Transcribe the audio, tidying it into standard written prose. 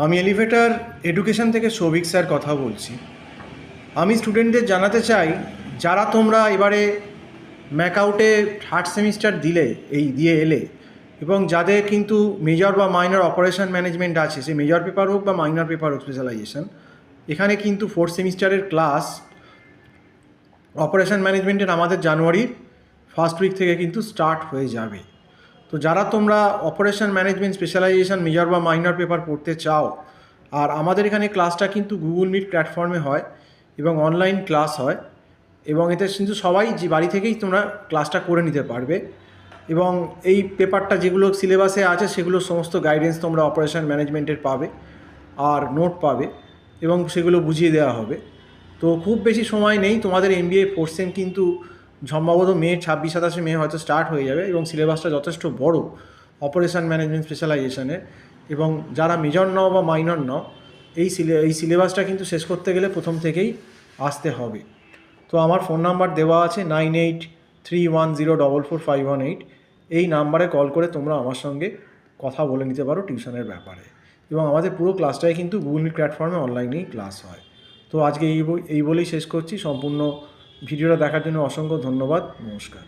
আমি elevator education থেকে Souvik sir কথা বলছি। আমি স্টুডেন্টদের জানাতে চাই, যারা তোমরা এবারে ম্যাকআউটে থার্ড সেমিস্টার দিয়ে এলে এবং যাদের কিন্তু মেজর বা মাইনর অপারেশন ম্যানেজমেন্ট আছে, সে মেজর পেপার হোক বা মাইনর পেপার হোক স্পেশালাইজেশন, এখানে কিন্তু ফোর্থ সেমিস্টারের ক্লাস অপারেশন ম্যানেজমেন্টের আমাদের জানুয়ারির ফার্স্ট উইক থেকে কিন্তু স্টার্ট হয়ে যাবে। তো যারা তোমরা অপারেশন ম্যানেজমেন্ট স্পেশালাইজেশন মেজর বা মাইনর পেপার পড়তে চাও, আর আমাদের এখানে ক্লাসটা কিন্তু গুগল মিট প্ল্যাটফর্মে হয় এবং অনলাইন ক্লাস হয়, এবং এতে কিন্তু সবাই যে বাড়ি থেকেই তোমরা ক্লাসটা করে নিতে পারবে। এবং এই পেপারটা যেগুলো সিলেবাসে আছে সেগুলো সমস্ত গাইডেন্স তোমরা অপারেশন ম্যানেজমেন্টের পাবে, আর নোট পাবে এবং সেগুলো বুঝিয়ে দেওয়া হবে। তো খুব বেশি সময় নেই, তোমাদের MBA ফোর্থ সেম কিন্তু সম্ভবত মে 26-27 মে হয়তো স্টার্ট হয়ে যাবে, এবং সিলেবাসটা যথেষ্ট বড় অপারেশন ম্যানেজমেন্ট স্পেশালাইজেশনের। এবং যারা মেজর নাও বা মাইনর নাও, এই সিলেবাসটা কিন্তু শেষ করতে গেলে প্রথম থেকেই আসতে হবে। তো আমার ফোন নাম্বার দেওয়া আছে 9831044518। এই নাম্বারে কল করে তোমরা আমার সঙ্গে কথা বলে নিতে পারো টিউশনের ব্যাপারে, এবং আমাদের পুরো ক্লাসটাই কিন্তু গুগল মিট প্ল্যাটফর্মে অনলাইনেই ক্লাস হয়। তো আজকে এই বলেই শেষ করছি। সম্পূর্ণ ভিডিওটা দেখার জন্য অসংখ্য ধন্যবাদ। নমস্কার।